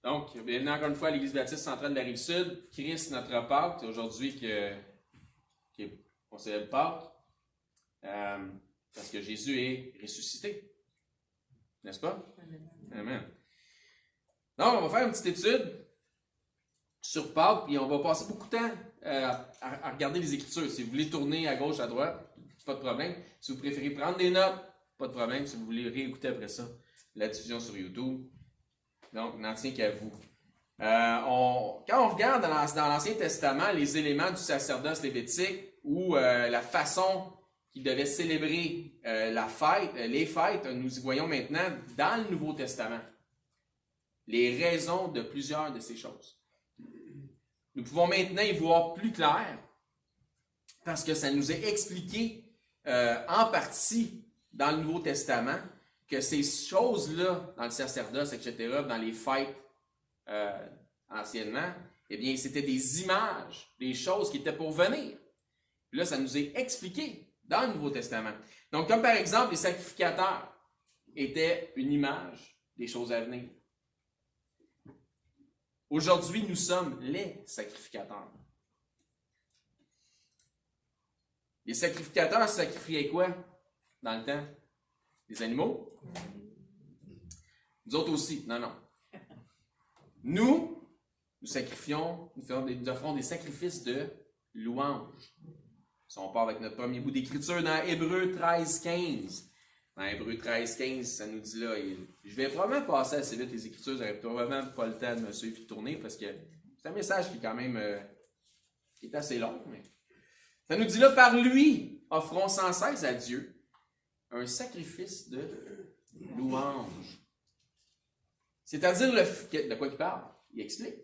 Donc, bienvenue encore une fois à l'Église baptiste centrale de la Rive-Sud. Christ, notre Pâques, c'est aujourd'hui qu'on célèbre Pâques, parce que Jésus est ressuscité. N'est-ce pas? Amen. Donc, on va faire une petite étude sur Pâques, puis on va passer beaucoup de temps à regarder les Écritures. Si vous voulez tourner à gauche, à droite, pas de problème. Si vous préférez prendre des notes, pas de problème. Si vous voulez réécouter après ça la diffusion sur YouTube, donc, n'en tient qu'à vous. Quand on regarde dans l'Ancien Testament les éléments du sacerdoce lévitique ou la façon qu'ils devaient célébrer les fêtes, nous y voyons maintenant dans le Nouveau Testament les raisons de plusieurs de ces choses. Nous pouvons maintenant y voir plus clair parce que ça nous est expliqué en partie dans le Nouveau Testament que ces choses-là, dans le sacerdoce, etc., dans les fêtes anciennement, eh bien, c'était des images, des choses qui étaient pour venir. Puis là, ça nous est expliqué dans le Nouveau Testament. Donc, comme par exemple, les sacrificateurs étaient une image des choses à venir. Aujourd'hui, nous sommes les sacrificateurs. Les sacrificateurs sacrifiaient quoi dans le temps? Des animaux? Nous autres aussi. Non. Nous sacrifions, nous offrons des sacrifices de louange. Si on part avec notre premier bout d'écriture dans Hébreux 13-15. Dans Hébreux 13-15, ça nous dit là, je vais probablement passer assez vite les écritures, j'aurais probablement pas le temps de me suivre et de tourner parce que c'est un message qui est quand même qui est assez long. Mais ça nous dit là, par lui, offrons sans cesse à Dieu un sacrifice de louange. C'est-à-dire, de quoi il parle? Il explique.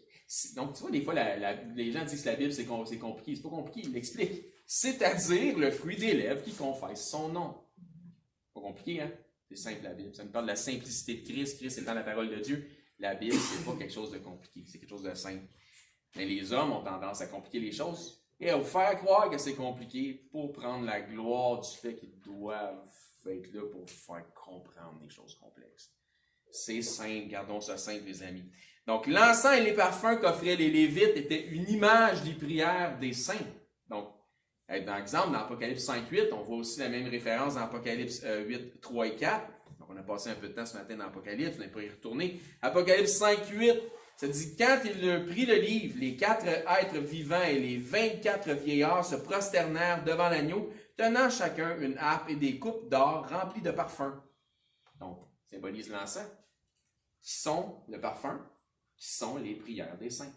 Donc, tu vois, des fois, les gens disent que la Bible, c'est compliqué. C'est pas compliqué, il l'explique. C'est-à-dire le fruit des lèvres qui confesse son nom. Pas compliqué, hein? C'est simple, la Bible. Ça nous parle de la simplicité de Christ. Christ étant la parole de Dieu. La Bible, c'est pas quelque chose de compliqué. C'est quelque chose de simple. Mais les hommes ont tendance à compliquer les choses et à vous faire croire que c'est compliqué pour prendre la gloire du fait qu'ils doivent être là pour vous faire comprendre des choses complexes. C'est simple, gardons ça simple, les amis. Donc, l'encens et les parfums qu'offraient les Lévites étaient une image des prières des saints. Donc, dans l'exemple, dans Apocalypse 5.8, on voit aussi la même référence dans Apocalypse 8, 3 et 4. Donc, on a passé un peu de temps ce matin dans Apocalypse, on n'est pas y retourner. Apocalypse 5.8, ça dit, quand il prit le livre, les 4 êtres vivants et les 24 vieillards se prosternèrent devant l'agneau, tenant chacun une harpe et des coupes d'or remplies de parfums. Donc, symbolise l'encens, qui sont le parfum, qui sont les prières des saints.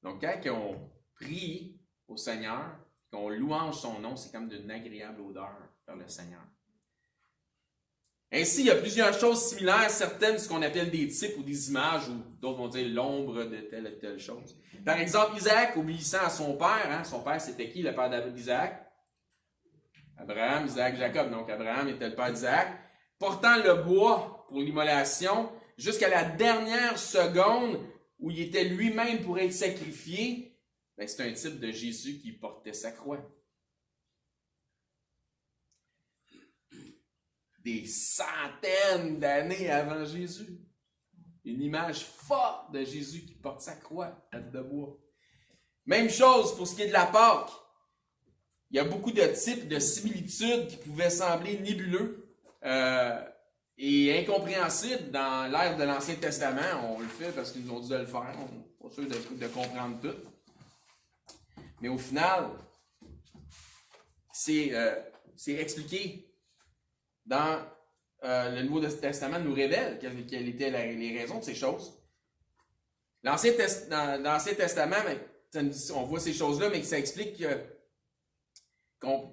Donc, quand on prie au Seigneur, qu'on louange son nom, c'est comme d'une agréable odeur vers le Seigneur. Ainsi, il y a plusieurs choses similaires, certaines ce qu'on appelle des types ou des images, ou d'autres vont dire l'ombre de telle et telle chose. Par exemple, Isaac, obéissant à son père, son père c'était qui, le père d'Isaac? Abraham, Isaac, Jacob. Donc, Abraham était le père d'Isaac. Portant le bois pour l'immolation, jusqu'à la dernière seconde où il était lui-même pour être sacrifié, c'est un type de Jésus qui portait sa croix. Des centaines d'années avant Jésus. Une image forte de Jésus qui porte sa croix, tête de bois. Même chose pour ce qui est de la Pâque. Il y a beaucoup de types de similitudes qui pouvaient sembler nébuleux et incompréhensibles dans l'ère de l'Ancien Testament. On le fait parce qu'ils nous ont dit de le faire. On n'est pas sûr de comprendre tout. Mais au final, c'est expliqué. Dans le Nouveau Testament nous révèle quelles étaient les raisons de ces choses. Dans l'Ancien Testament, on voit ces choses-là, mais ça explique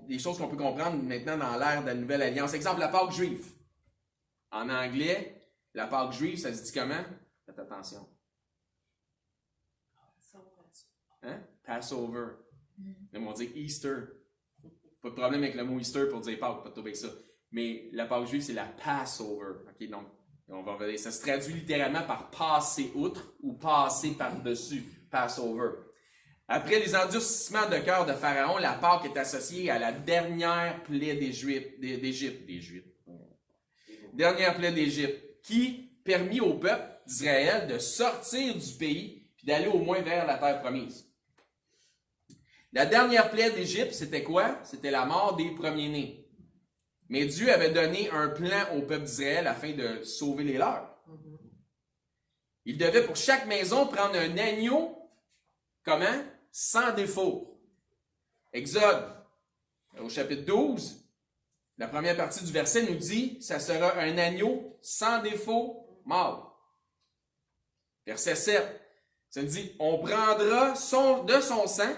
des choses qu'on peut comprendre maintenant dans l'ère de la Nouvelle Alliance. Exemple, la Pâque juive. En anglais, la Pâque juive, ça se dit comment? Faites attention. Hein? Passover. Ils vont dire Easter. Pas de problème avec le mot Easter pour dire Pâques, pas de trouver avec ça. Mais la Pâque juive, c'est la Passover. Okay, donc, on va revenir. Ça se traduit littéralement par passer outre ou passer par-dessus. Passover. Après les endurcissements de cœur de Pharaon, la Pâque est associée à la dernière plaie d'Égypte. Dernière plaie d'Égypte, qui permit au peuple d'Israël de sortir du pays et d'aller au moins vers la terre promise. La dernière plaie d'Égypte, c'était quoi? C'était la mort des premiers-nés. Mais Dieu avait donné un plan au peuple d'Israël afin de sauver les leurs. Il devait pour chaque maison prendre un agneau, comment? Sans défaut. Exode, au chapitre 12, la première partie du verset nous dit, ça sera un agneau sans défaut, mâle. Verset 7, ça nous dit, on prendra de son sang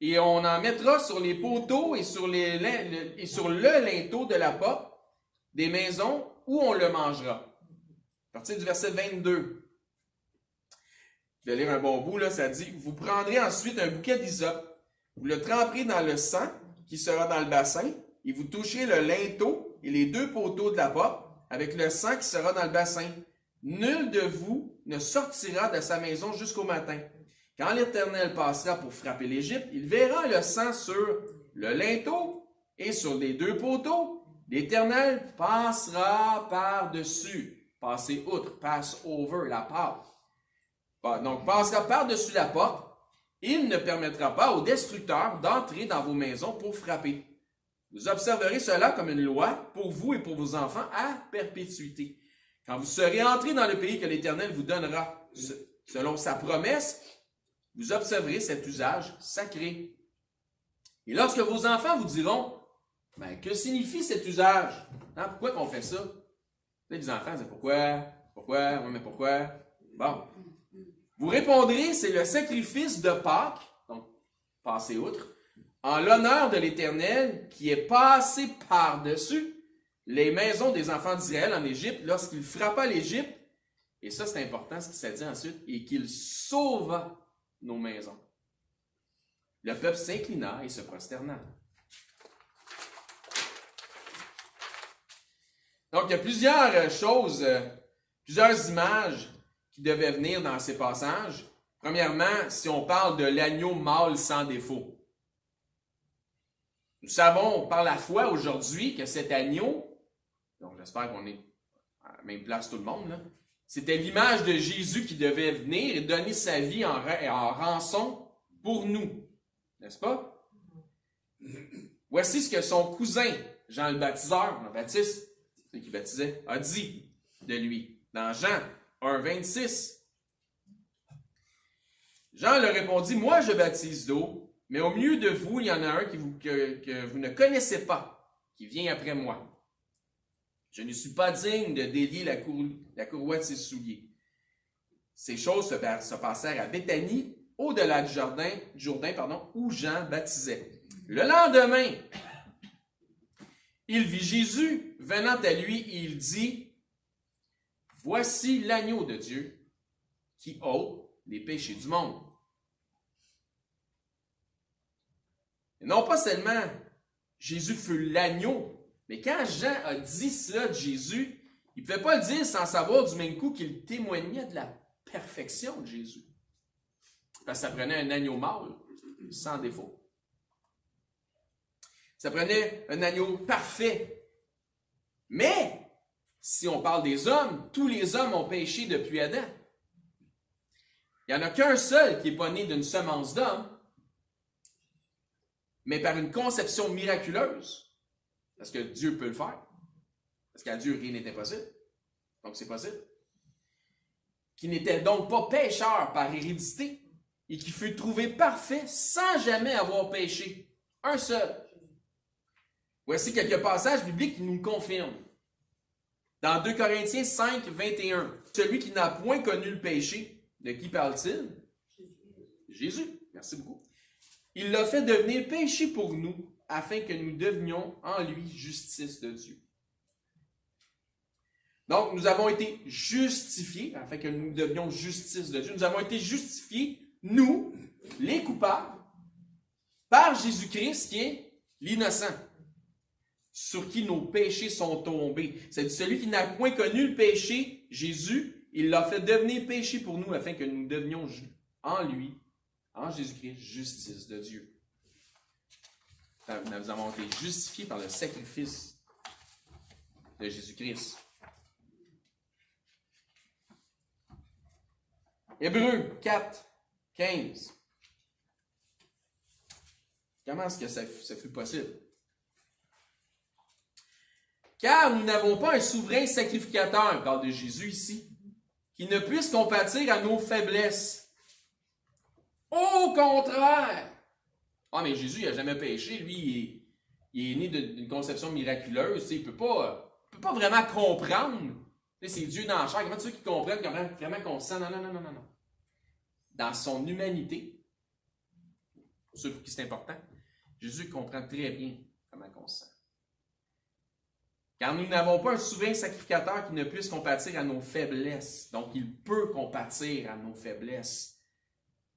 et on en mettra sur les poteaux et sur le linteau de la porte des maisons où on le mangera. À partir du verset 22. Je vais lire un bon bout, là, ça dit, vous prendrez ensuite un bouquet d'hysope, vous le tremperez dans le sang qui sera dans le bassin, et vous toucherez le linteau et les deux poteaux de la porte avec le sang qui sera dans le bassin. Nul de vous ne sortira de sa maison jusqu'au matin. Quand l'Éternel passera pour frapper l'Égypte, il verra le sang sur le linteau et sur les deux poteaux. L'Éternel passera par-dessus. Passer outre, pass over, la part. Donc, passera par-dessus la porte. Il ne permettra pas aux destructeurs d'entrer dans vos maisons pour frapper. Vous observerez cela comme une loi pour vous et pour vos enfants à perpétuité. Quand vous serez entrés dans le pays que l'Éternel vous donnera selon sa promesse, vous observerez cet usage sacré. Et lorsque vos enfants vous diront, que signifie cet usage? Pourquoi qu'on fait ça? Les enfants disent, pourquoi? Pourquoi? Oui, mais pourquoi? Bon. Vous répondrez, c'est le sacrifice de Pâques, donc passez outre, en l'honneur de l'Éternel qui est passé par-dessus les maisons des enfants d'Israël en Égypte lorsqu'il frappa l'Égypte, et ça c'est important ce qui s'est dit ensuite, et qu'il sauva nos maisons. Le peuple s'inclina et se prosterna. Donc il y a plusieurs choses, plusieurs images qui devaient venir dans ces passages. Premièrement, si on parle de l'agneau mâle sans défaut. Nous savons par la foi aujourd'hui que cet agneau, donc j'espère qu'on est à la même place tout le monde, là, c'était l'image de Jésus qui devait venir et donner sa vie en rançon pour nous. N'est-ce pas? Voici ce que son cousin, Jean le baptiseur, le Baptiste, celui qui baptisait, a dit de lui. Dans Jean 1, 26. Jean leur répondit, « Moi je baptise d'eau, mais au milieu de vous, il y en a un que vous ne connaissez pas, qui vient après moi. Je ne suis pas digne de délier la courroie de ses souliers. » Ces choses se passèrent à Béthanie, au-delà du Jourdain, où Jean baptisait. Le lendemain, il vit Jésus venant à lui et il dit, « Voici l'agneau de Dieu qui ôte les péchés du monde. » Et non pas seulement Jésus fut l'agneau, mais quand Jean a dit cela de Jésus, il ne pouvait pas le dire sans savoir du même coup qu'il témoignait de la perfection de Jésus. Parce que ça prenait un agneau mâle, sans défaut. Ça prenait un agneau parfait. Mais, si on parle des hommes, tous les hommes ont péché depuis Adam. Il n'y en a qu'un seul qui n'est pas né d'une semence d'homme, mais par une conception miraculeuse, parce que Dieu peut le faire, parce qu'à Dieu rien n'est impossible, donc c'est possible, qui n'était donc pas pécheur par hérédité, et qui fut trouvé parfait sans jamais avoir péché. Un seul. Voici quelques passages bibliques qui nous le confirment. Dans 2 Corinthiens 5, 21, celui qui n'a point connu le péché, de qui parle-t-il? Jésus. Merci beaucoup. Il l'a fait devenir péché pour nous, afin que nous devenions en lui justice de Dieu. Donc, nous avons été justifiés, afin que nous devenions justice de Dieu. Nous avons été justifiés, nous, les coupables, par Jésus-Christ, qui est l'innocent, sur qui nos péchés sont tombés. C'est celui qui n'a point connu le péché, Jésus, il l'a fait devenir péché pour nous, afin que nous devenions en lui, en Jésus-Christ, justice de Dieu. Nous avons été justifiés par le sacrifice de Jésus-Christ. Hébreux 4, 15. Comment est-ce que ça fut possible? Car nous n'avons pas un souverain sacrificateur, on parle de Jésus ici, qui ne puisse compatir à nos faiblesses. Au contraire! Ah, mais Jésus, il n'a jamais péché. Lui, il est né d'une conception miraculeuse. Il ne peut pas vraiment comprendre. C'est Dieu dans la chair. Comment tu veux qu'il comprenne vraiment qu'on sent? Non, non, non, non, non. Dans son humanité, pour ceux pour qui c'est important, Jésus comprend très bien comment on se sent. Car nous n'avons pas un souverain sacrificateur qui ne puisse compatir à nos faiblesses. Donc, il peut compatir à nos faiblesses.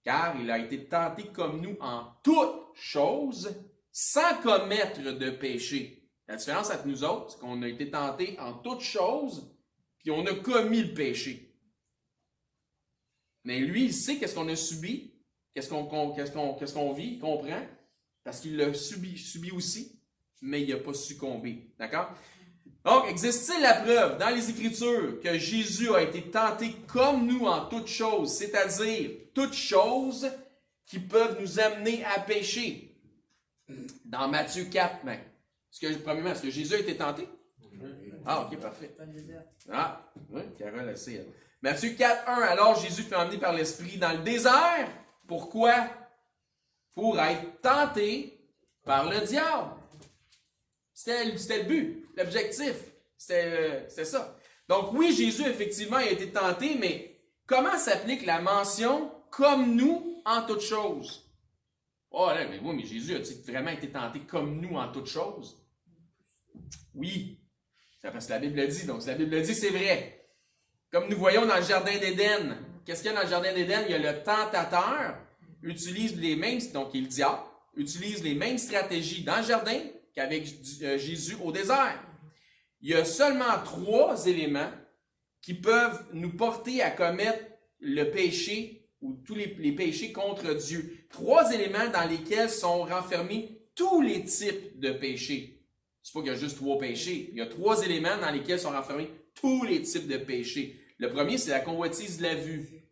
Car il a été tenté comme nous en toutes choses, sans commettre de péché. La différence entre nous autres, c'est qu'on a été tenté en toutes choses, puis on a commis le péché. Mais lui, il sait qu'est-ce qu'on a subi, qu'est-ce qu'on vit, il comprend, parce qu'il l'a subi aussi, mais il n'a pas succombé. D'accord? Donc, existe-t-il la preuve dans les Écritures que Jésus a été tenté comme nous en toutes choses, c'est-à-dire toutes choses qui peuvent nous amener à pécher? Dans Matthieu 4, même. Premièrement, est-ce que Jésus a été tenté? Ah, ok, parfait. Ah, oui, Carole a essayé. Matthieu 4, 1. Alors Jésus fut emmené par l'Esprit dans le désert. Pourquoi? Pour être tenté par le diable. C'était le but, l'objectif. C'était ça. Donc oui, Jésus, effectivement, a été tenté, mais comment s'applique la mention « comme nous en toutes choses » ? Oh là, mais oui, mais Jésus a-t-il vraiment été tenté comme nous en toutes choses? Oui, c'est parce que la Bible le dit. Donc si la Bible le dit, c'est vrai. Comme nous voyons dans le Jardin d'Éden. Qu'est-ce qu'il y a dans le Jardin d'Éden? Il y a le tentateur, utilise les mêmes, donc il est le diable, utilise les mêmes stratégies dans le jardin qu'avec Jésus au désert. Il y a seulement 3 éléments qui peuvent nous porter à commettre le péché ou tous les péchés contre Dieu. 3 éléments dans lesquels sont renfermés tous les types de péchés. C'est pas qu'il y a juste 3 péchés. Il y a 3 éléments dans lesquels sont renfermés tous les types de péchés. Le premier, c'est la convoitise de la vue.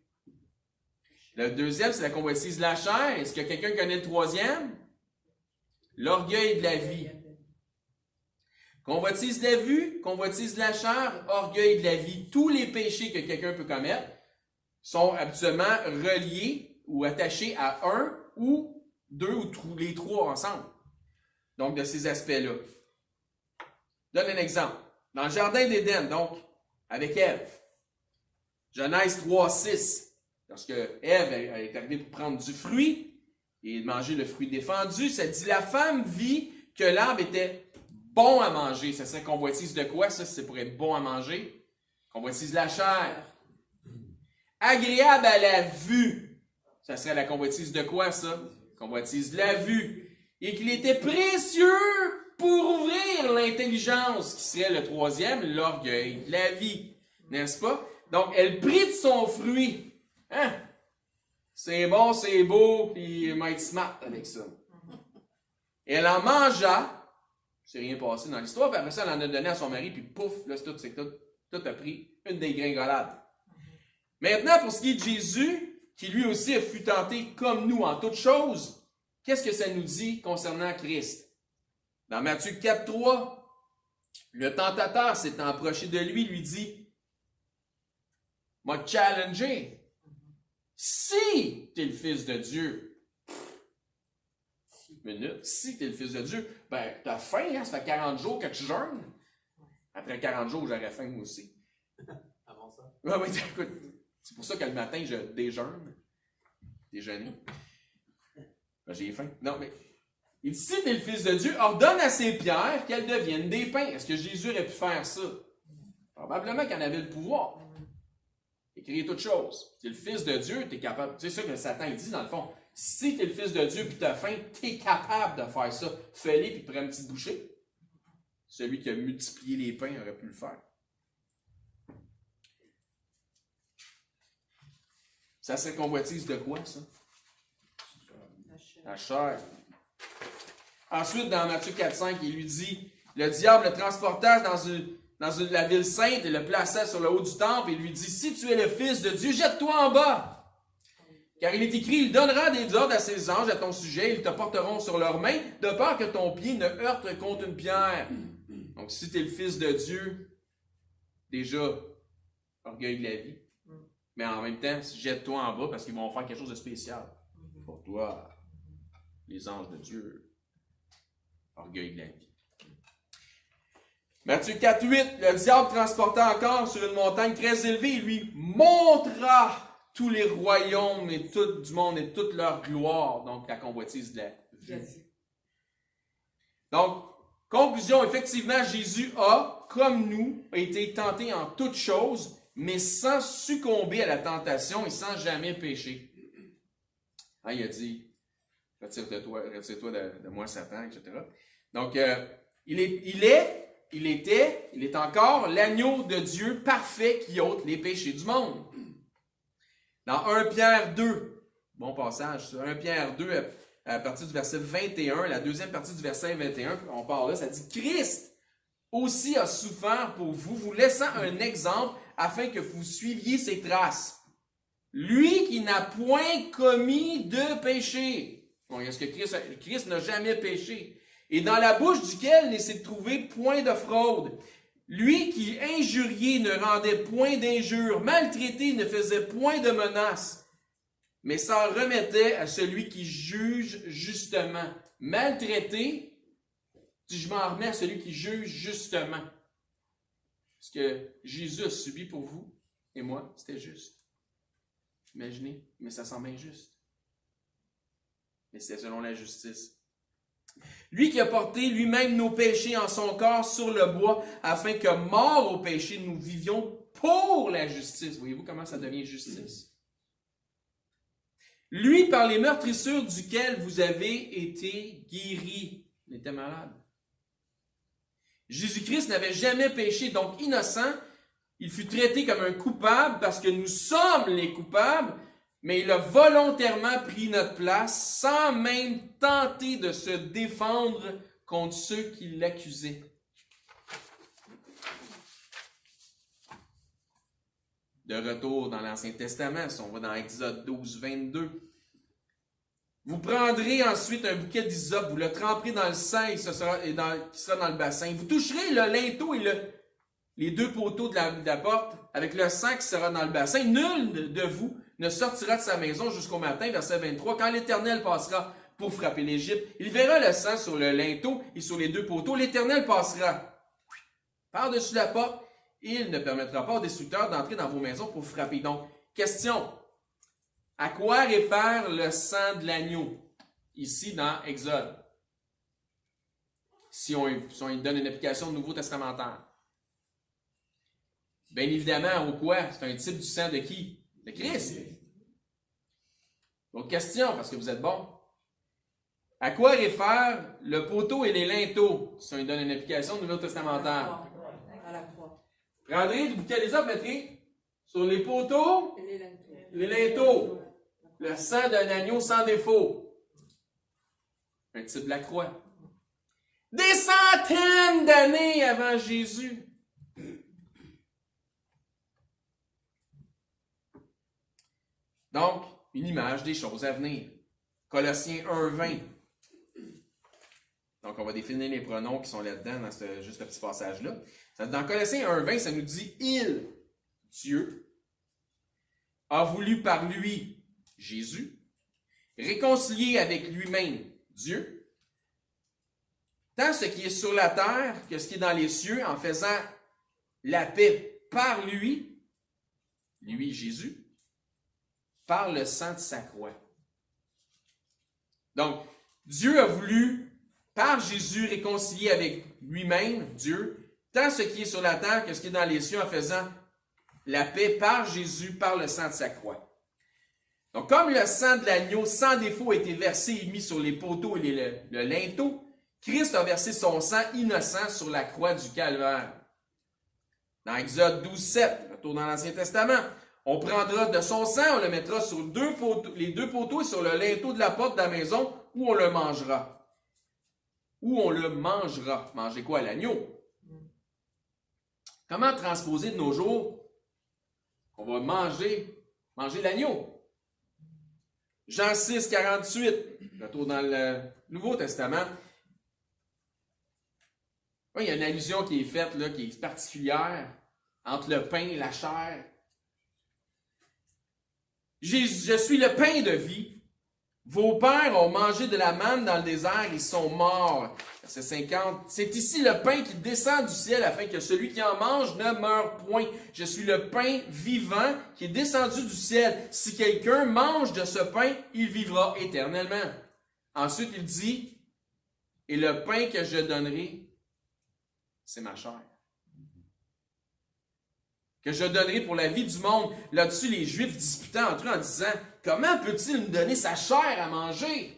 Le deuxième, c'est la convoitise de la chair. Est-ce que quelqu'un connaît le troisième? L'orgueil de la vie. Convoitise de la vue, convoitise de la chair, orgueil de la vie. Tous les péchés que quelqu'un peut commettre sont habituellement reliés ou attachés à un ou 2 ou les 3 ensemble. Donc, de ces aspects-là. Je donne un exemple. Dans le Jardin d'Éden, donc, avec Ève, Genèse 3, 6, lorsque Ève est arrivée pour prendre du fruit et manger le fruit défendu, ça dit « La femme vit que l'arbre était bon à manger. » Ça serait convoitise de quoi, ça, si c'est pour être bon à manger? Convoitise de la chair. Agréable à la vue. Ça serait la convoitise de quoi, ça? Convoitise de la vue. Et qu'il était précieux pour ouvrir l'intelligence, qui serait le troisième, l'orgueil de la vie. N'est-ce pas? Donc, elle prit de son fruit. Hein? C'est bon, c'est beau, puis il va être smart avec ça. Elle en mangea. C'est rien passé dans l'histoire, puis après ça, elle en a donné à son mari, puis pouf, là, tout a pris une dégringolade. Maintenant, pour ce qui est de Jésus, qui lui aussi a fut tenté comme nous en toutes choses, qu'est-ce que ça nous dit concernant Christ? Dans Matthieu 4, 3, le tentateur s'étant approché de lui dit « M'a challengé. Si tu es le Fils de Dieu, si tu es le Fils de Dieu, ben, tu as faim, hein? Ça fait 40 jours que tu jeûnes. Après 40 jours, j'aurais faim moi aussi. » Avant ça? Oui, écoute, c'est pour ça que le matin, je déjeune. Déjeuner. Ben, j'ai faim. Non, mais il dit, si tu es le Fils de Dieu, ordonne à ces pierres qu'elles deviennent des pains. Est-ce que Jésus aurait pu faire ça? Probablement qu'il en avait le pouvoir. Il a créé toutes choses. Tu es le Fils de Dieu, tu es capable. Tu sais ça que Satan il dit dans le fond. Si tu es le Fils de Dieu et tu as faim, tu es capable de faire ça. Fais-le puis prends une petite bouchée. Celui qui a multiplié les pains aurait pu le faire. Ça serait convoitise de quoi, ça? La chair. Ensuite, dans Matthieu 4, 5, il lui dit, le diable le transporta dans la ville sainte et le plaça sur le haut du temple et lui dit, si tu es le Fils de Dieu, jette-toi en bas. Car il est écrit, il donnera des ordres à ses anges à ton sujet, ils te porteront sur leurs mains, de peur que ton pied ne heurte contre une pierre. Donc, si tu es le Fils de Dieu, déjà, orgueil de la vie. Mais en même temps, jette-toi en bas parce qu'ils vont faire quelque chose de spécial. Pour toi, les anges de Dieu, orgueil de la vie. Matthieu 4,8, le diable transporta encore sur une montagne très élevée, il lui montra tous les royaumes et tout du monde et toute leur gloire, donc la convoitise de la vue. Donc, conclusion, effectivement, Jésus a, comme nous, été tenté en toutes choses, mais sans succomber à la tentation et sans jamais pécher. Hein, il a dit, retire-toi de moi, Satan, etc. Donc, il est encore l'agneau de Dieu parfait qui ôte les péchés du monde. Dans 1 Pierre 2, bon passage, 1 Pierre 2, à partir du verset 21, la deuxième partie du verset 21, on parle là, ça dit « Christ aussi a souffert pour vous, vous laissant un exemple afin que vous suiviez ses traces. Lui qui n'a point commis de péché. » Donc, est-ce que Christ n'a jamais péché? « Et dans la bouche duquel ne s'est trouvé point de fraude. Lui qui, injurié, ne rendait point d'injure, maltraité, ne faisait point de menaces, mais s'en remettait à celui qui juge justement. » Maltraité, je m'en remets à celui qui juge justement. Ce que Jésus a subi pour vous et moi, c'était juste. Imaginez, mais ça semble injuste. Mais c'est selon la justice. Lui qui a porté lui-même nos péchés en son corps sur le bois, afin que, morts au péché, nous vivions pour la justice. Voyez-vous comment ça devient justice? Lui, par les meurtrissures duquel vous avez été guéris. Il était malade. Jésus-Christ n'avait jamais péché, donc innocent. Il fut traité comme un coupable parce que nous sommes les coupables, mais il a volontairement pris notre place sans même tenter de se défendre contre ceux qui l'accusaient. De retour dans l'Ancien Testament, si on va dans Exode 12, 22. Vous prendrez ensuite un bouquet d'hysope, vous le tremperez dans le sang qui sera dans le bassin. Vous toucherez le linteau et les deux poteaux de la porte avec le sang qui sera dans le bassin. Nul de vous ne sortira de sa maison jusqu'au matin, verset 23, quand l'Éternel passera pour frapper l'Égypte. Il verra le sang sur le linteau et sur les deux poteaux. L'Éternel passera par-dessus la porte et il ne permettra pas aux destructeurs d'entrer dans vos maisons pour frapper. Donc, question. À quoi réfère le sang de l'agneau, ici dans Exode? Si on lui donne une application de Nouveau Testamentaire. Bien évidemment, au quoi? C'est un type du sang de qui? De Christ. Donc, question, parce que vous êtes bon. À quoi réfère le poteau et les linteaux, si on lui donne une application de Nouveau Testamentaire? À la croix. Prendrez du bouquet des hommes, mettrez sur les poteaux, les linteaux. Le sang d'un agneau sans défaut. Un type de la croix. Des centaines d'années avant Jésus. Donc, une image des choses à venir. Colossiens 1:20. Donc, on va définir les pronoms qui sont là-dedans, dans juste ce petit passage-là. Dans Colossiens 1:20, ça nous dit « Il, Dieu, a voulu par lui, Jésus, réconcilier avec lui-même, Dieu, tant ce qui est sur la terre que ce qui est dans les cieux, en faisant la paix par lui, Jésus, par le sang de sa croix. » Donc, Dieu a voulu, par Jésus, réconcilier avec lui-même, Dieu, tant ce qui est sur la terre que ce qui est dans les cieux, en faisant la paix par Jésus, par le sang de sa croix. Donc, comme le sang de l'agneau sans défaut a été versé et mis sur les poteaux et le linteau, Christ a versé son sang innocent sur la croix du calvaire. Dans Exode 12:7, retour dans l'Ancien Testament, on prendra de son sang, on le mettra sur les deux poteaux et sur le linteau de la porte de la maison où on le mangera. Où on le mangera. Manger quoi? L'agneau. Comment transposer de nos jours? On va manger l'agneau. Jean 6, 48, retour dans le Nouveau Testament. Il y a une allusion qui est faite, là, qui est particulière, entre le pain et la chair. Je suis le pain de vie. Vos pères ont mangé de la manne dans le désert, ils sont morts. Verset 50. C'est ici le pain qui descend du ciel afin que celui qui en mange ne meure point. Je suis le pain vivant qui est descendu du ciel. Si quelqu'un mange de ce pain, il vivra éternellement. Ensuite, il dit, et le pain que je donnerai, c'est ma chair. Que je donnerai pour la vie du monde. Là-dessus, les Juifs disputaient entre eux en disant, comment peut-il nous donner sa chair à manger?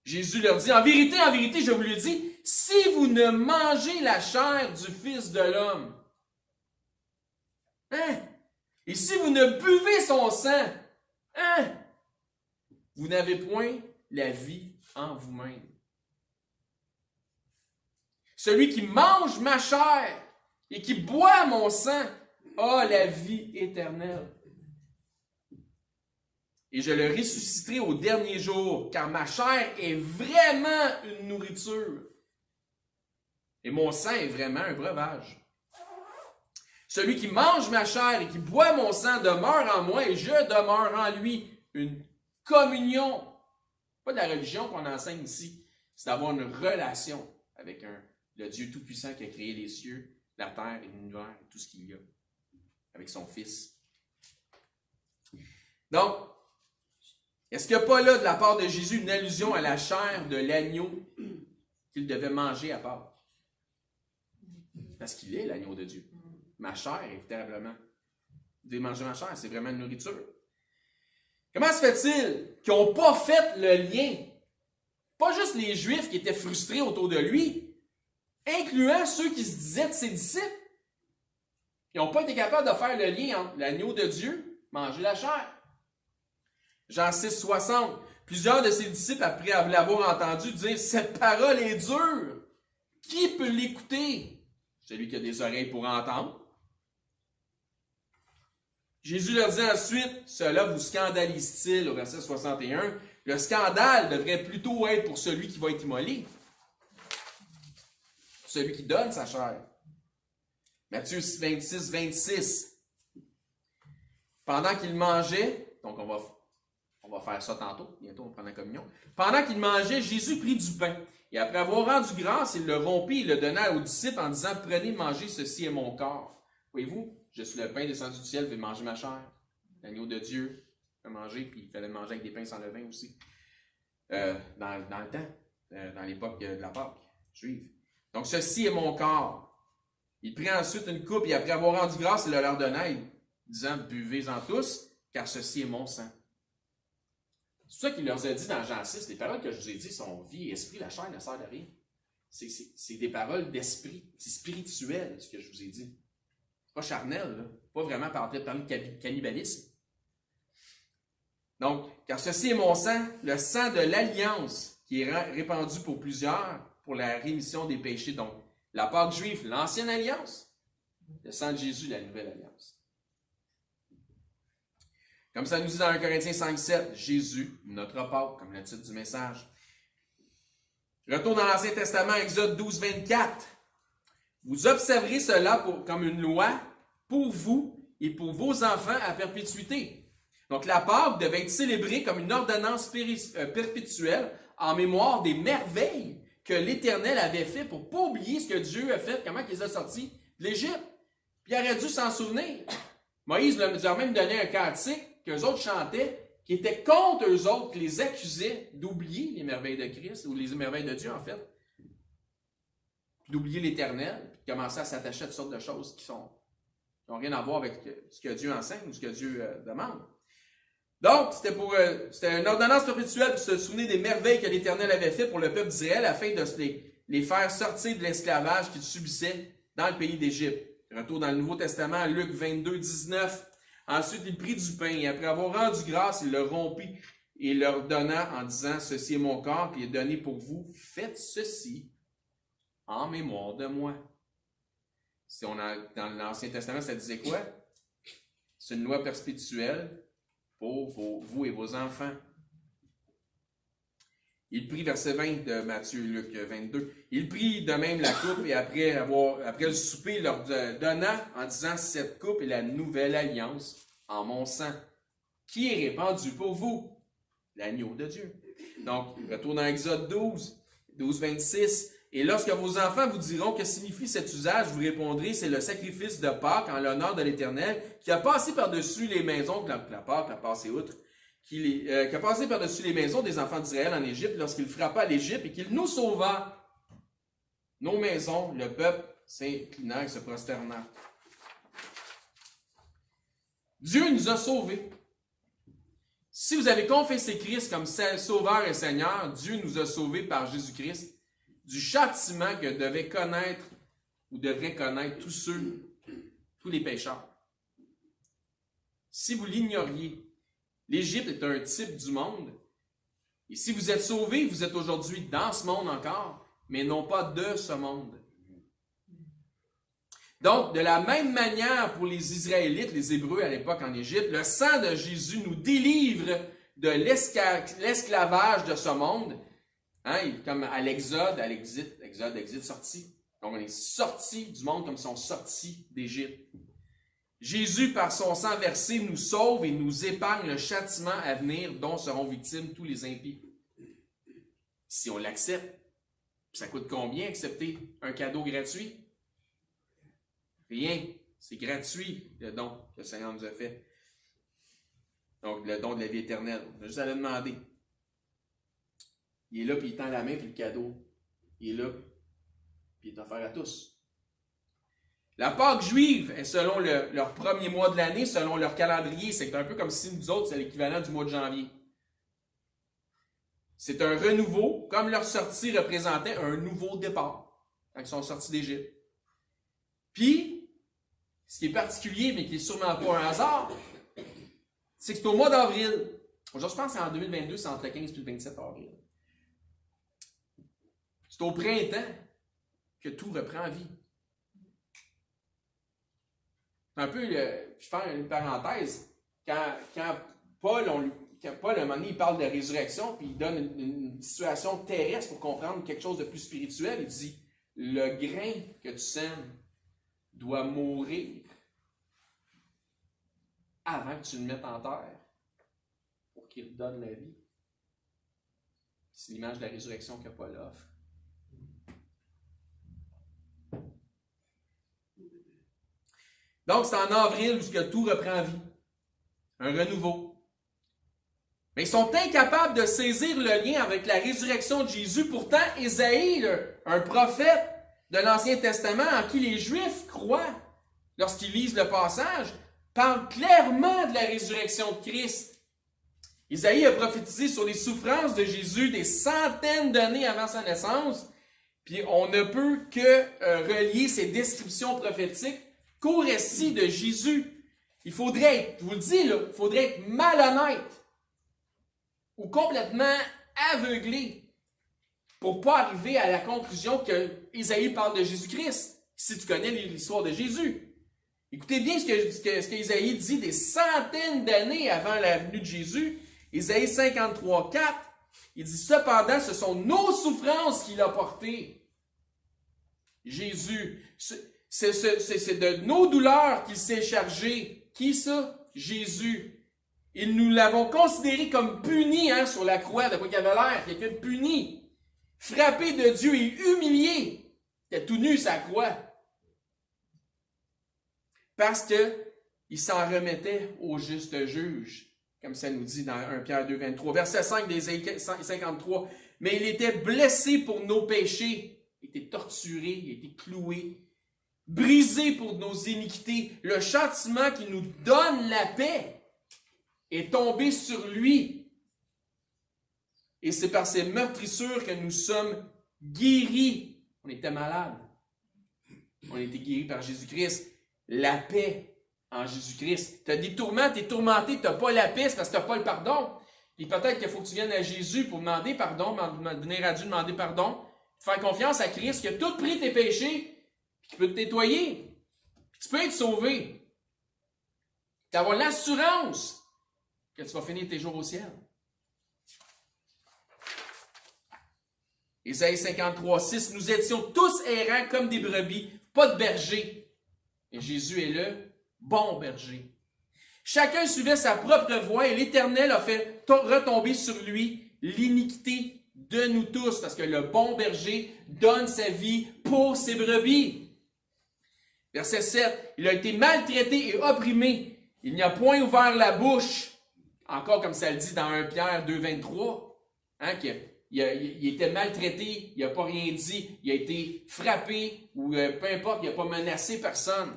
Jésus leur dit, en vérité, je vous le dis, si vous ne mangez la chair du Fils de l'homme, et si vous ne buvez son sang, vous n'avez point la vie en vous-même. Celui qui mange ma chair et qui boit mon sang a la vie éternelle. Et je le ressusciterai au dernier jour, car ma chair est vraiment une nourriture. Et mon sang est vraiment un breuvage. Celui qui mange ma chair et qui boit mon sang demeure en moi et je demeure en lui. Une communion. Pas de la religion qu'on enseigne ici. C'est d'avoir une relation avec le Dieu Tout-Puissant qui a créé les cieux, la terre et l'univers et tout ce qu'il y a. Avec son Fils. Donc, est-ce qu'il n'y a pas là, de la part de Jésus, une allusion à la chair de l'agneau qu'il devait manger à Pâques? Parce qu'il est l'agneau de Dieu. Ma chair, évitablement. Vous devez manger ma chair, c'est vraiment une nourriture. Comment se fait-il qu'ils n'ont pas fait le lien? Pas juste les Juifs qui étaient frustrés autour de lui, incluant ceux qui se disaient de ses disciples. Ils n'ont pas été capables de faire le lien entre l'agneau de Dieu, manger la chair. Jean 6, 60. Plusieurs de ses disciples, après l'avoir entendu dire « Cette parole est dure. Qui peut l'écouter? » Celui qui a des oreilles pour entendre. Jésus leur dit ensuite « Cela vous scandalise-t-il » au verset 61. Le scandale devrait plutôt être pour celui qui va être immolé. Celui qui donne sa chair. Matthieu 26, 26. Pendant qu'il mangeait, donc on va faire ça tantôt, bientôt on prend la communion. Pendant qu'il mangeait, Jésus prit du pain. Et après avoir rendu grâce, il le rompit et le donna aux disciples en disant, prenez, mangez, ceci est mon corps. Voyez-vous, je suis le pain descendu du ciel, vous pouvez manger ma chair. L'agneau de Dieu, vous pouvez manger, puis il fallait manger avec des pains sans levain aussi. Dans le temps, dans l'époque de la Pâque juive. Donc, ceci est mon corps. Il prit ensuite une coupe et après avoir rendu grâce, il le leur donna, disant, buvez-en tous, car ceci est mon sang. C'est ça qu'il leur a dit dans Jean 6. Les paroles que je vous ai dit sont vie et esprit, la chair ne sert de rien. C'est des paroles d'esprit. C'est spirituel, ce que je vous ai dit. C'est pas charnel, là. Pas vraiment parler de cannibalisme. Donc, car ceci est mon sang, le sang de l'alliance, qui est répandu pour plusieurs, pour la rémission des péchés. Donc, la Pâque juive, l'ancienne alliance. Le sang de Jésus, la nouvelle alliance. Comme ça nous dit dans 1 Corinthiens 5, 7, Jésus, notre Pâque, comme le titre du message. Retour dans l'Ancien Testament, Exode 12, 24. Vous observerez cela comme une loi pour vous et pour vos enfants à perpétuité. Donc la Pâque devait être célébrée comme une ordonnance perpétuelle en mémoire des merveilles que l'Éternel avait fait pour ne pas oublier ce que Dieu a fait, comment il les a sortis de l'Égypte. Puis il aurait dû s'en souvenir. Moïse leur a même donné un cantique qu'eux autres chantaient, qui était contre eux autres, qui les accusait d'oublier les merveilles de Christ, ou les merveilles de Dieu, en fait, d'oublier l'Éternel, puis de commencer à s'attacher à toutes sortes de choses qui n'ont rien à voir avec ce que Dieu enseigne ou ce que Dieu demande. Donc, c'était une ordonnance perpétuelle pour se souvenir des merveilles que l'Éternel avait fait pour le peuple d'Israël, afin de les faire sortir de l'esclavage qu'ils subissaient dans le pays d'Égypte. Retour dans le Nouveau Testament, Luc 22, 19. Ensuite, il prit du pain, et après avoir rendu grâce, il le rompit et leur donna en disant, ceci est mon corps qui est donné pour vous, faites ceci en mémoire de moi. Dans l'Ancien Testament, ça disait quoi? C'est une loi perpétuelle pour vous et vos enfants. Il prit, verset 20 de Matthieu, Luc 22, il prit de même la coupe et après le souper, leur donna en disant, cette coupe est la nouvelle alliance en mon sang, qui est répandue pour vous, l'agneau de Dieu. Donc, retour dans Exode 12, 26. Et lorsque vos enfants vous diront que signifie cet usage, vous répondrez, c'est le sacrifice de Pâques en l'honneur de l'Éternel, qui a passé par-dessus les maisons, la Pâques a passé outre, qui a passé par-dessus les maisons des enfants d'Israël en Égypte lorsqu'il frappa l'Égypte et qu'il nous sauva. Nos maisons, le peuple s'inclinant et se prosternant. Dieu nous a sauvés. Si vous avez confessé Christ comme Sauveur et Seigneur, Dieu nous a sauvés par Jésus-Christ du châtiment que devaient connaître ou devraient connaître tous les pécheurs. Si vous l'ignoriez, l'Égypte est un type du monde. Et si vous êtes sauvés, vous êtes aujourd'hui dans ce monde encore, mais non pas de ce monde. Donc, de la même manière pour les Israélites, les Hébreux à l'époque en Égypte, le sang de Jésus nous délivre de l'esclavage de ce monde. Hein, comme à l'Exode, Exode, sorti. Donc, on est sortis du monde comme ils sont sortis d'Égypte. Jésus, par son sang versé, nous sauve et nous épargne le châtiment à venir dont seront victimes tous les impies. Si on l'accepte, ça coûte combien accepter un cadeau gratuit? Rien. C'est gratuit, le don que le Seigneur nous a fait. Donc, le don de la vie éternelle. On a juste à le demander. Il est là, puis il tend la main, puis le cadeau. Il est là, puis il est offert à tous. La Pâque juive est selon leur premier mois de l'année, selon leur calendrier. C'est un peu comme si nous autres, c'est l'équivalent du mois de janvier. C'est un renouveau, comme leur sortie représentait un nouveau départ, quand ils sont sortis d'Égypte. Puis, ce qui est particulier, mais qui n'est sûrement pas un hasard, c'est que c'est au mois d'avril. Aujourd'hui, je pense qu'en 2022, c'est entre le 15 et le 27 avril. C'est au printemps que tout reprend vie. C'est un peu, je fais une parenthèse, quand Paul, à un moment donné, il parle de résurrection, puis il donne une situation terrestre pour comprendre quelque chose de plus spirituel. Il dit, le grain que tu sèmes doit mourir avant que tu le mettes en terre pour qu'il donne la vie. C'est l'image de la résurrection que Paul offre. Donc, c'est en avril où tout reprend vie. Un renouveau. Mais ils sont incapables de saisir le lien avec la résurrection de Jésus. Pourtant, Ésaïe, un prophète de l'Ancien Testament en qui les Juifs croient, lorsqu'ils lisent le passage, parle clairement de la résurrection de Christ. Ésaïe a prophétisé sur les souffrances de Jésus des centaines d'années avant sa naissance. Puis on ne peut que relier ces descriptions prophétiques qu'au récit de Jésus. Il faudrait être, je vous le dis, il faudrait être malhonnête ou complètement aveuglé pour ne pas arriver à la conclusion que Ésaïe parle de Jésus-Christ, si tu connais l'histoire de Jésus. Écoutez bien ce que Ésaïe dit des centaines d'années avant la venue de Jésus. Ésaïe 53, 4, il dit « Cependant, ce sont nos souffrances qu'il a portées. » Jésus, c'est de nos douleurs qu'il s'est chargé. Qui ça? Jésus. Et nous l'avons considéré comme puni sur la croix, de quoi qu'il avait l'air, quelqu'un de puni. Frappé de Dieu et humilié. Il était tout nu sa croix. Parce qu'il s'en remettait au juste juge, comme ça nous dit dans 1 Pierre 2, 23. Verset 5 d'Ésaïe 53. Mais il était blessé pour nos péchés. Il était torturé, il était cloué. Brisé pour nos iniquités. Le châtiment qui nous donne la paix est tombé sur lui. Et c'est par ses meurtrissures que nous sommes guéris. On était malades. On a été guéris par Jésus-Christ. La paix en Jésus-Christ. Tu as des tourments, tu es tourmenté, tu n'as pas la paix, c'est parce que tu n'as pas le pardon. Puis peut-être qu'il faut que tu viennes à Jésus pour demander pardon, venir à Dieu demander pardon, faire confiance à Christ qui a tout pris tes péchés, puis qui peut te nettoyer. Puis tu peux être sauvé. Tu vas avoir l'assurance que tu vas finir tes jours au ciel. Ésaïe 53, 6, nous étions tous errants comme des brebis, pas de berger. Et Jésus est le bon berger. Chacun suivait sa propre voie et l'Éternel a fait retomber sur lui l'iniquité de nous tous, parce que le bon berger donne sa vie pour ses brebis. Verset 7, il a été maltraité et opprimé. Il n'y a point ouvert la bouche. Encore comme ça le dit dans 1 Pierre 2, 23. Il était maltraité, il n'a pas rien dit, il a été frappé, ou peu importe, il n'a pas menacé personne.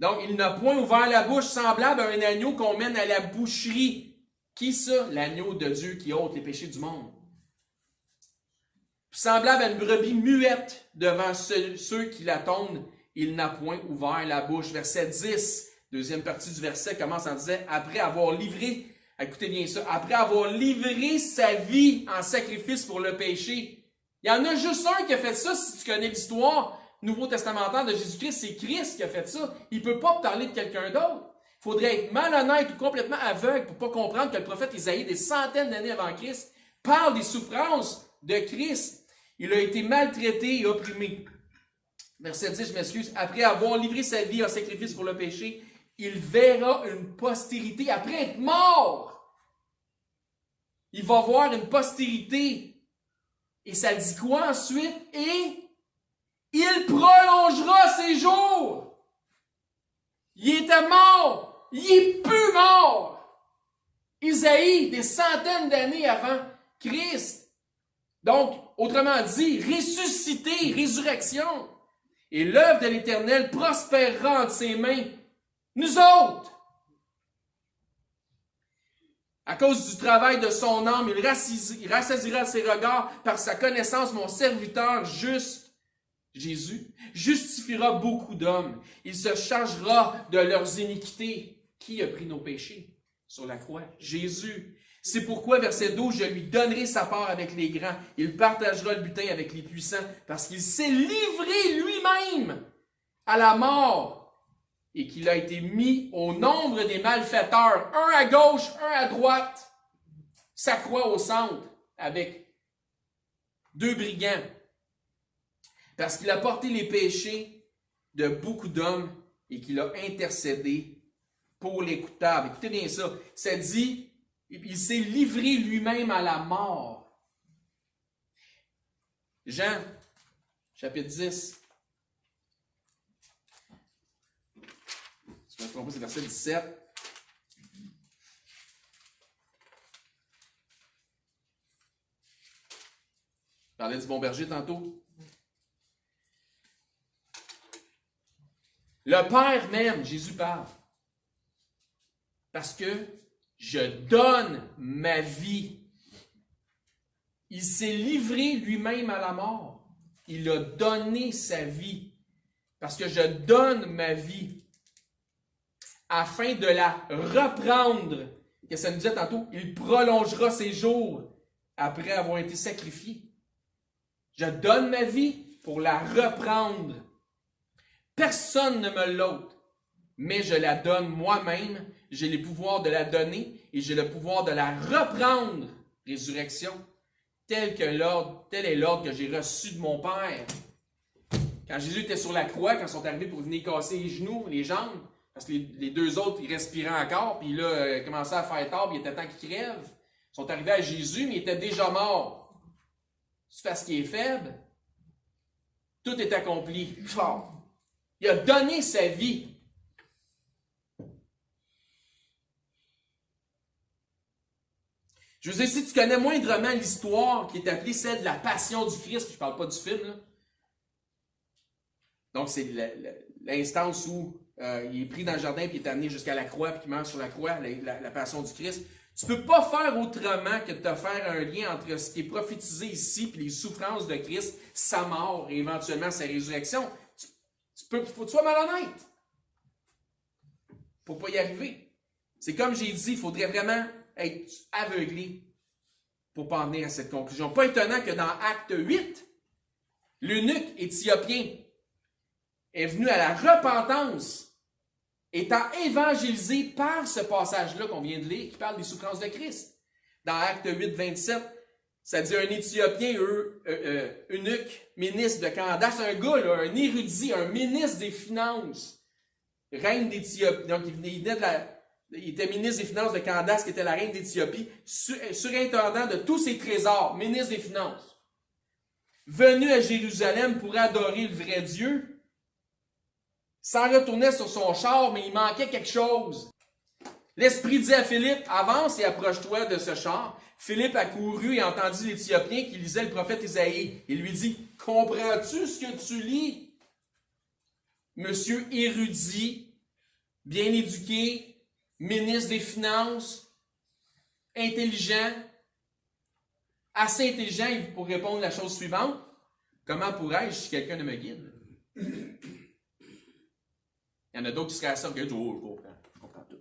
Donc, il n'a point ouvert la bouche, semblable à un agneau qu'on mène à la boucherie. Qui ça? L'agneau de Dieu qui ôte les péchés du monde. Semblable à une brebis muette devant ceux qui l'attendent, il n'a point ouvert la bouche. Verset 10, deuxième partie du verset commence en disant, après avoir livré, écoutez bien ça, après avoir livré sa vie en sacrifice pour le péché. Il y en a juste un qui a fait ça, si tu connais l'histoire nouveau testamentaire de Jésus-Christ, c'est Christ qui a fait ça. Il ne peut pas parler de quelqu'un d'autre. Il faudrait être malhonnête ou complètement aveugle pour ne pas comprendre que le prophète Isaïe, des centaines d'années avant Christ, parle des souffrances de Christ. Il a été maltraité et opprimé. Verset 10, je m'excuse. Après avoir livré sa vie en sacrifice pour le péché, il verra une postérité. Après être mort, il va voir une postérité. Et ça dit quoi ensuite? Et il prolongera ses jours. Il était mort. Il est plus mort. Isaïe, des centaines d'années avant Christ. Donc, autrement dit, ressuscité, résurrection. Et l'œuvre de l'Éternel prospérera entre ses mains. Nous autres. À cause du travail de son âme, il rassasiera ses regards par sa connaissance, mon serviteur juste. Jésus justifiera beaucoup d'hommes. Il se chargera de leurs iniquités. Qui a pris nos péchés sur la croix? Jésus. C'est pourquoi, verset 12, je lui donnerai sa part avec les grands. Il partagera le butin avec les puissants, parce qu'il s'est livré lui-même à la mort et qu'il a été mis au nombre des malfaiteurs, un à gauche, un à droite. Sa croix au centre, avec deux brigands. Parce qu'il a porté les péchés de beaucoup d'hommes et qu'il a intercédé pour l'écoutable. Écoutez bien ça. Ça dit, il s'est livré lui-même à la mort. Jean, chapitre 10. Si je ne me trompe pas, c'est verset 17. Je parlais du bon berger tantôt. Le Père m'aime, Jésus parle, parce que je donne ma vie. Il s'est livré lui-même à la mort. Il a donné sa vie, parce que je donne ma vie, afin de la reprendre. Qu'est-ce que ça nous disait tantôt? Il prolongera ses jours après avoir été sacrifié. Je donne ma vie pour la reprendre. Personne ne me l'ôte, mais je la donne moi-même. J'ai le pouvoir de la donner et j'ai le pouvoir de la reprendre. Résurrection, tel est l'ordre que j'ai reçu de mon Père. Quand Jésus était sur la croix, quand ils sont arrivés pour venir casser les genoux, les jambes, parce que les deux autres, ils respiraient encore, puis là, ils commençaient à faire tard, puis il était temps qu'ils crèvent. Ils sont arrivés à Jésus, mais il était déjà mort. C'est parce qu'il est faible. Tout est accompli. Fort. Il a donné sa vie. Je veux dire, si tu connais moindrement l'histoire qui est appelée celle de la passion du Christ, je ne parle pas du film, là. Donc, c'est l'instance où il est pris dans le jardin, puis il est amené jusqu'à la croix, puis il meurt sur la croix, la passion du Christ. Tu ne peux pas faire autrement que de te faire un lien entre ce qui est prophétisé ici, puis les souffrances de Christ, sa mort et éventuellement sa résurrection. Faut que tu sois malhonnête pour ne pas y arriver. C'est comme j'ai dit, il faudrait vraiment être aveuglé pour ne pas en venir à cette conclusion. Pas étonnant que dans Acte 8, l'eunuque éthiopien est venu à la repentance étant évangélisé par ce passage-là qu'on vient de lire, qui parle des souffrances de Christ. Dans Acte 8, 27, ça dit un Éthiopien, eunuque, ministre de Candace, un gars, là, un érudit, un ministre des Finances, reine d'Éthiopie. Donc, il était ministre des Finances de Candace, qui était la reine d'Éthiopie, surintendant de tous ses trésors, ministre des Finances. Venu à Jérusalem pour adorer le vrai Dieu, s'en retournait sur son char, mais il manquait quelque chose. L'Esprit dit à Philippe, avance et approche-toi de ce char. Philippe accourut et entendit l'Éthiopien qui lisait le prophète Isaïe. Il lui dit, comprends-tu ce que tu lis? Monsieur érudit, bien éduqué, ministre des Finances, intelligent, assez intelligent pour répondre la chose suivante. Comment pourrais-je si quelqu'un ne me guide? Il y en a d'autres qui seraient assez orgueilleux. Oh, je comprends tout.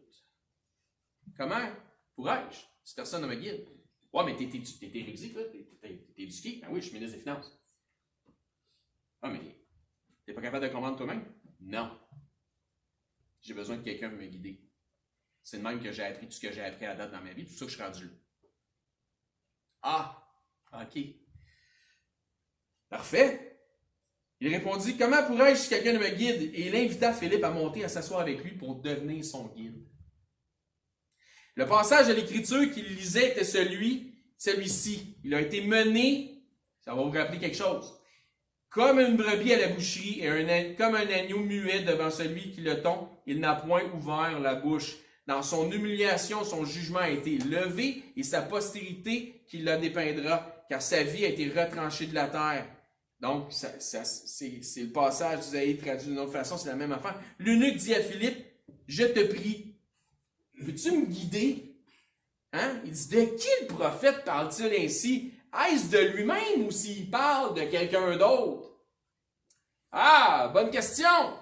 Comment pourrais-je si personne ne me guide? Ouais, mais t'es érudit, toi, t'es éduqué. Ben oui, je suis ministre des Finances. Ah, mais t'es pas capable de comprendre toi-même? Non. J'ai besoin de quelqu'un pour me guider. C'est de même que j'ai appris tout ce que j'ai appris à date dans ma vie, tout ça que je suis rendu là. Ah, ok. Parfait. Il répondit, comment pourrais-je si quelqu'un me guide? Et il invita Philippe à monter, à s'asseoir avec lui pour devenir son guide. Le passage de l'Écriture qu'il lisait était celui-ci. Il a été mené, ça va vous rappeler quelque chose, comme une brebis à la boucherie et comme un agneau muet devant celui qui le tond, il n'a point ouvert la bouche. Dans son humiliation, son jugement a été levé et sa postérité qui la dépeindra, car sa vie a été retranchée de la terre. Donc, c'est le passage d'Isaïe traduit d'une autre façon, c'est la même affaire. L'eunuque dit à Philippe, je te prie, peux-tu me guider? Hein? Il dit, de qui le prophète parle-t-il ainsi? Est-ce de lui-même ou s'il parle de quelqu'un d'autre? Ah, bonne question!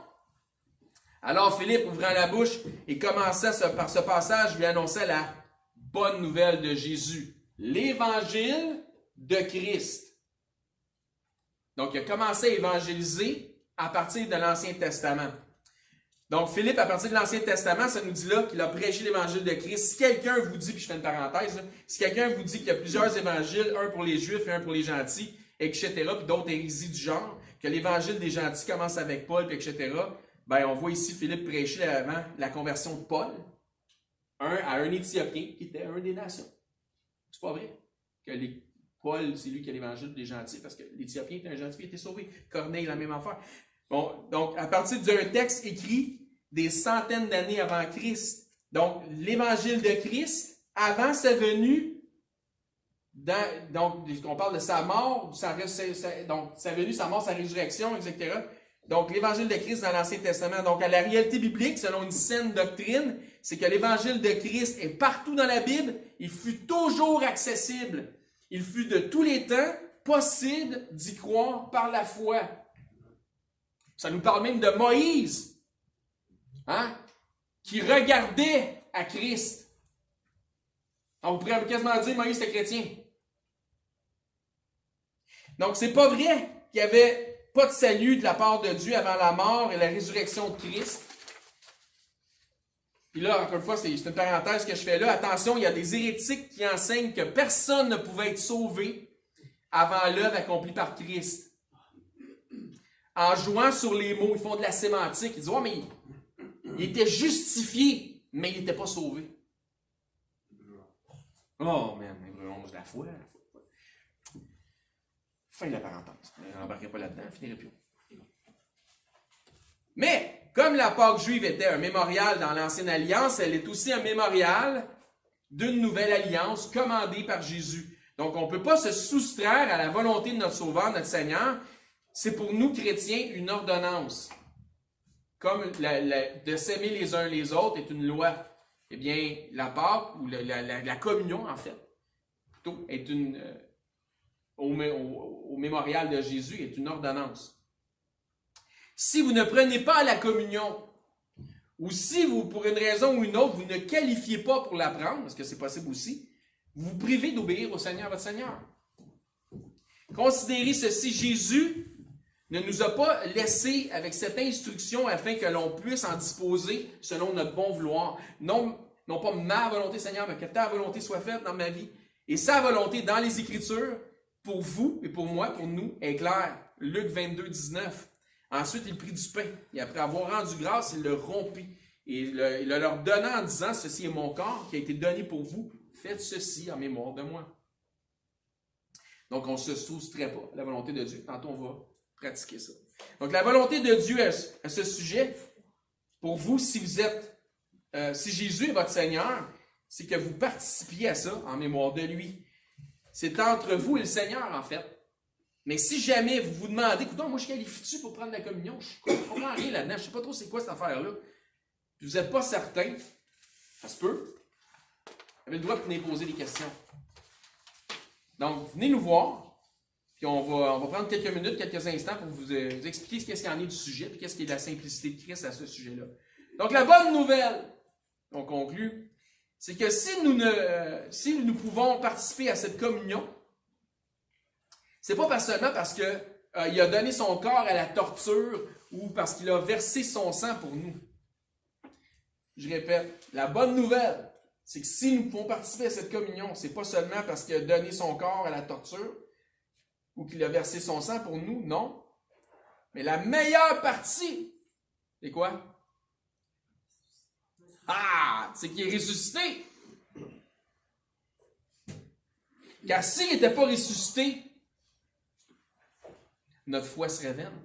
Alors Philippe ouvra la bouche et commença par ce passage, lui annonçait la bonne nouvelle de Jésus, l'évangile de Christ. Donc il a commencé à évangéliser à partir de l'Ancien Testament. Donc Philippe, à partir de l'Ancien Testament, ça nous dit là qu'il a prêché l'évangile de Christ. Si quelqu'un vous dit, puis je fais une parenthèse, là, si quelqu'un vous dit qu'il y a plusieurs évangiles, un pour les Juifs et un pour les gentils, etc., puis d'autres hérésies du genre, que l'évangile des gentils commence avec Paul, puis etc., ben, on voit ici Philippe prêcher avant la conversion de Paul à un Éthiopien qui était un des nations. C'est pas vrai que Paul, c'est lui qui a l'évangile des gentils, parce que l'Éthiopien était un gentil qui a été sauvé. Corneille, la même affaire. Bon, donc, à partir d'un texte écrit des centaines d'années avant Christ, donc l'évangile de Christ, avant sa venue, donc, on parle de sa mort, donc sa venue, sa mort, sa résurrection, etc., donc, l'évangile de Christ dans l'Ancien Testament. Donc, à la réalité biblique, selon une saine doctrine, c'est que l'évangile de Christ est partout dans la Bible. Il fut toujours accessible. Il fut de tous les temps possible d'y croire par la foi. Ça nous parle même de Moïse, hein, qui regardait à Christ. On pourrait quasiment dire Moïse était chrétien. Donc, c'est pas vrai qu'il y avait pas de salut de la part de Dieu avant la mort et la résurrection de Christ. Puis là, encore une fois, c'est une parenthèse que je fais là. Attention, il y a des hérétiques qui enseignent que personne ne pouvait être sauvé avant l'œuvre accomplie par Christ. En jouant sur les mots, ils font de la sémantique. Ils disent, ouais, mais il était justifié, mais il n'était pas sauvé. Oh, man, Hébreux 11, la foi. Fin de la parenthèse. Je n'embarquerai pas là-dedans, je finirai plus. Mais, comme la Pâque juive était un mémorial dans l'Ancienne Alliance, elle est aussi un mémorial d'une nouvelle alliance commandée par Jésus. Donc, on ne peut pas se soustraire à la volonté de notre Sauveur, notre Seigneur. C'est pour nous, chrétiens, une ordonnance. Comme de s'aimer les uns les autres est une loi. Eh bien, la Pâque, ou la communion, en fait, plutôt, est au mémorial de Jésus, est une ordonnance. Si vous ne prenez pas la communion, ou si vous, pour une raison ou une autre, vous ne qualifiez pas pour la prendre, parce que c'est possible aussi, vous vous privez d'obéir au Seigneur, votre Seigneur. Considérez ceci, Jésus ne nous a pas laissés avec cette instruction afin que l'on puisse en disposer selon notre bon vouloir. Non pas ma volonté, Seigneur, mais que ta volonté soit faite dans ma vie. Et sa volonté dans les Écritures, pour vous et pour moi, pour nous, est claire. Luc 22, 19. Ensuite, il prit du pain, et après avoir rendu grâce, il le rompit. Et il le leur donna en disant, ceci est mon corps qui a été donné pour vous. Faites ceci en mémoire de moi. Donc, on ne se soustrait pas à la volonté de Dieu. Tantôt, on va pratiquer ça. Donc, la volonté de Dieu à ce sujet, pour vous, si Jésus est votre Seigneur, c'est que vous participiez à ça en mémoire de lui. C'est entre vous et le Seigneur, en fait. Mais si jamais vous vous demandez, écoute, moi, je qualifie-tu pour prendre la communion? Je ne comprends rien là-dedans. Je ne sais pas trop c'est quoi cette affaire-là. Puis vous n'êtes pas certain. Ça se peut. Vous avez le droit de venir poser des questions. Donc, venez nous voir. Puis on va prendre quelques minutes, quelques instants pour vous expliquer ce qu'il y en est du sujet, puis qu'est-ce qui est de la simplicité de Christ à ce sujet-là. Donc, la bonne nouvelle, on conclut, c'est que si nous pouvons participer à cette communion, c'est pas seulement parce qu'il a donné son corps à la torture ou parce qu'il a versé son sang pour nous. Je répète, la bonne nouvelle, c'est que si nous pouvons participer à cette communion, c'est pas seulement parce qu'il a donné son corps à la torture ou qu'il a versé son sang pour nous, non. Mais la meilleure partie, c'est quoi? Ah! C'est qu'il est ressuscité! Car s'il n'était pas ressuscité, notre foi serait vaine.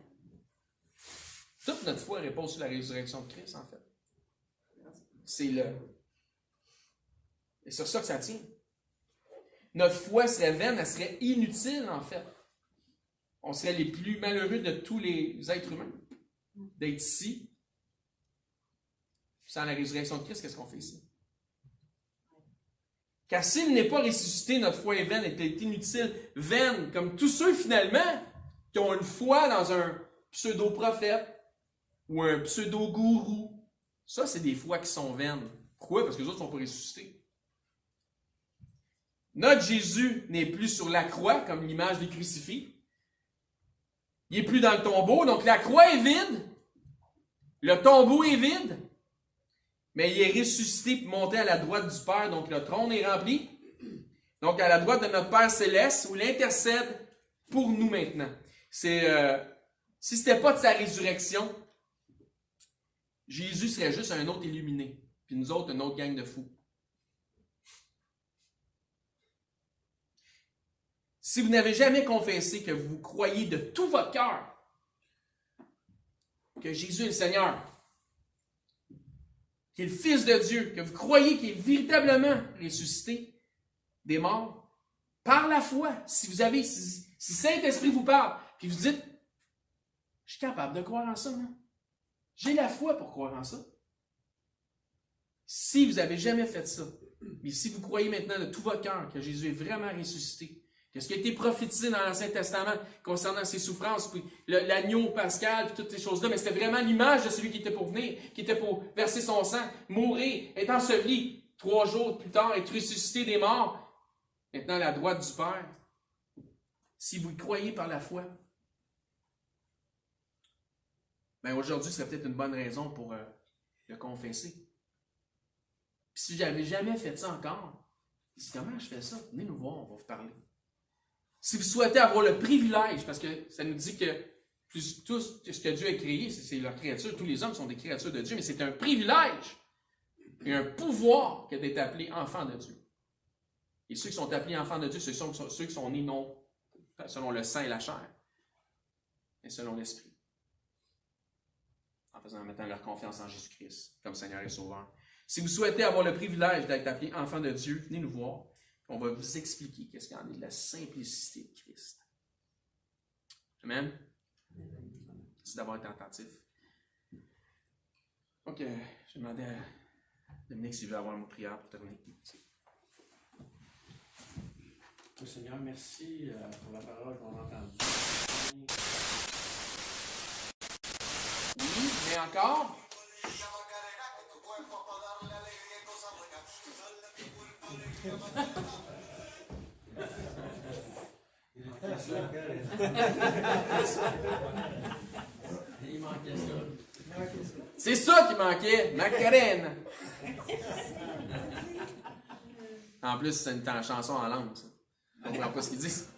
Toute notre foi repose sur la résurrection de Christ, en fait. C'est sur ça que ça tient. Notre foi serait vaine, elle serait inutile, en fait. On serait les plus malheureux de tous les êtres humains d'être ici. Sans la résurrection de Christ, qu'est-ce qu'on fait ici? Car s'il n'est pas ressuscité, notre foi est vaine, est inutile, vaine, comme tous ceux, finalement, qui ont une foi dans un pseudo-prophète ou un pseudo-gourou. Ça, c'est des foi qui sont vaines. Pourquoi? Parce que les autres ne sont pas ressuscités. Notre Jésus n'est plus sur la croix, comme l'image des crucifix. Il n'est plus dans le tombeau, donc la croix est vide. Le tombeau est vide. Mais il est ressuscité et monté à la droite du Père, donc le trône est rempli. Donc à la droite de notre Père céleste, où il intercède pour nous maintenant. Si ce n'était pas de sa résurrection, Jésus serait juste un autre illuminé, puis nous autres, une autre gang de fous. Si vous n'avez jamais confessé que vous croyez de tout votre cœur que Jésus est le Seigneur, qu'il est le Fils de Dieu, que vous croyez qu'il est véritablement ressuscité des morts, par la foi, si Saint-Esprit vous parle, puis vous dites, je suis capable de croire en ça, moi. J'ai la foi pour croire en ça. Si vous n'avez jamais fait ça, mais si vous croyez maintenant de tout votre cœur que Jésus est vraiment ressuscité, que ce qui a été prophétisé dans l'Ancien Testament concernant ses souffrances, puis l'agneau pascal, puis toutes ces choses-là, mais c'était vraiment l'image de celui qui était pour venir, qui était pour verser son sang, mourir, être enseveli, 3 jours plus tard, être ressuscité des morts, maintenant à la droite du Père. Si vous y croyez par la foi, ben aujourd'hui serait peut-être une bonne raison pour le confesser. Puis si j'avais jamais fait ça encore, dites comment je fais ça? Venez nous voir, on va vous parler. Si vous souhaitez avoir le privilège, parce que ça nous dit que tout ce que Dieu a créé, c'est leur créature, tous les hommes sont des créatures de Dieu, mais c'est un privilège et un pouvoir que d'être appelé enfant de Dieu. Et ceux qui sont appelés enfants de Dieu, ce sont ceux qui sont nés non selon le sang et la chair, mais selon l'Esprit. En mettant leur confiance en Jésus-Christ comme Seigneur et Sauveur. Si vous souhaitez avoir le privilège d'être appelé enfant de Dieu, venez nous voir. On va vous expliquer qu'est-ce qu'il y en est de la simplicité de Christ. Amen. Merci d'avoir été attentif. Donc, je demandais à Dominique s'il veut avoir un mot de prière pour terminer. Seigneur, merci pour la parole qu'on a entendue. Oui, mais encore. manquait ça. Il manquait ça. C'est ça qui manquait, Macarena. En plus, c'est une chanson en langue, ça. Je comprends pas ce qu'ils disent.